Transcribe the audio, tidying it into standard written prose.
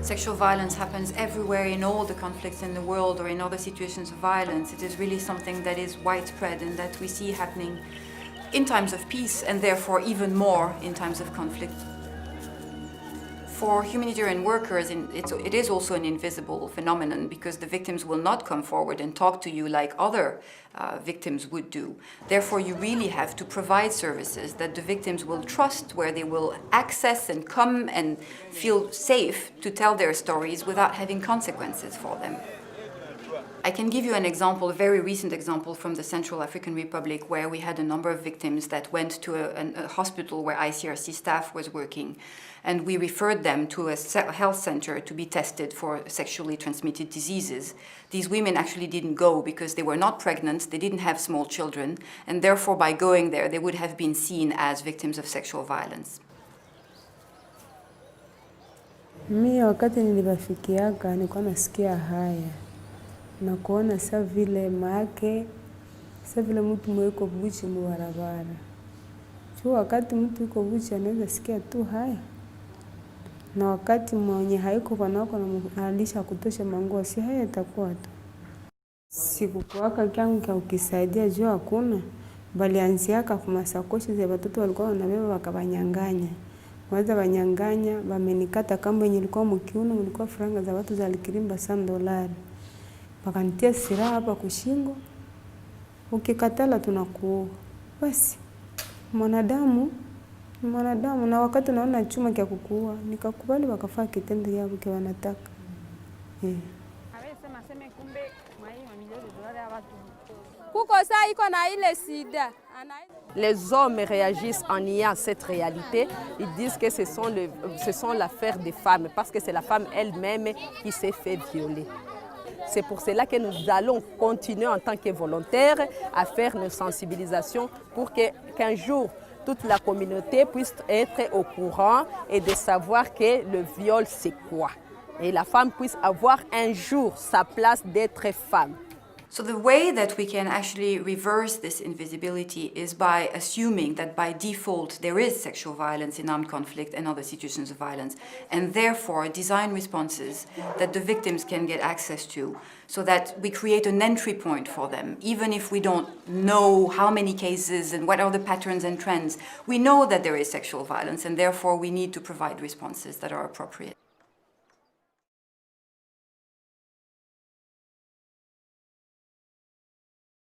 Sexual violence happens everywhere in all the conflicts in the world or in other situations of violence. It is really something that is widespread and that we see happening in times of peace and therefore even more in times of conflict. For humanitarian workers, it is also an invisible phenomenon because the victims will not come forward and talk to you like other victims would do. Therefore, you really have to provide services that the victims will trust, where they will access and come and feel safe to tell their stories without having consequences for them. I can give you an example, a very recent example from the Central African Republic, where we had a number of victims that went to a hospital where ICRC staff was working, and we referred them to a health center to be tested for sexually transmitted diseases. These women actually didn't go because they were not pregnant, they didn't have small children, and therefore by going there they would have been seen as victims of sexual violence. Mimi wakati nilibafikiaka nilikuwa nasikia haya na kuona sa vile mtu mweko buchi mbarabara. Wakati mtu yuko buchi anaweza sikia tu haya. Na wakati mwenye haiko panako na alisha kutosha manguo, si haya itakuwa tu. Sikukuwaka kyangu kia ukisaidia juu hakuna, bali anziaka kwa masakoshi za watoto walikuwa wanabeba wakabanyanganya. Waza banyanganya, bamenikata kamba yenye ilikuwa mkiuno, ilikuwa franga za watu za likirimba $100. Wakanitia silaha hapa kushingo. Ukikatala tunakuua. Basi mwanadamu na wakati naona chuma kia kukuua, nikakubali wakafaa kitendo yao kwa wanataka. Les hommes réagissent en niant cette réalité. Ils disent que ce sont l'affaire des femmes, parce que c'est la femme elle-même qui s'est fait violer. C'est pour cela que nous allons continuer en tant que volontaires à faire nos sensibilisations pour qu'un jour, toute la communauté puisse être au courant et de savoir que le viol, c'est quoi. Et la femme puisse avoir un jour sa place d'être femme. So the way that we can actually reverse this invisibility is by assuming that by default there is sexual violence in armed conflict and other situations of violence, and therefore design responses that the victims can get access to, so that we create an entry point for them. Even if we don't know how many cases and what are the patterns and trends, we know that there is sexual violence, and therefore we need to provide responses that are appropriate.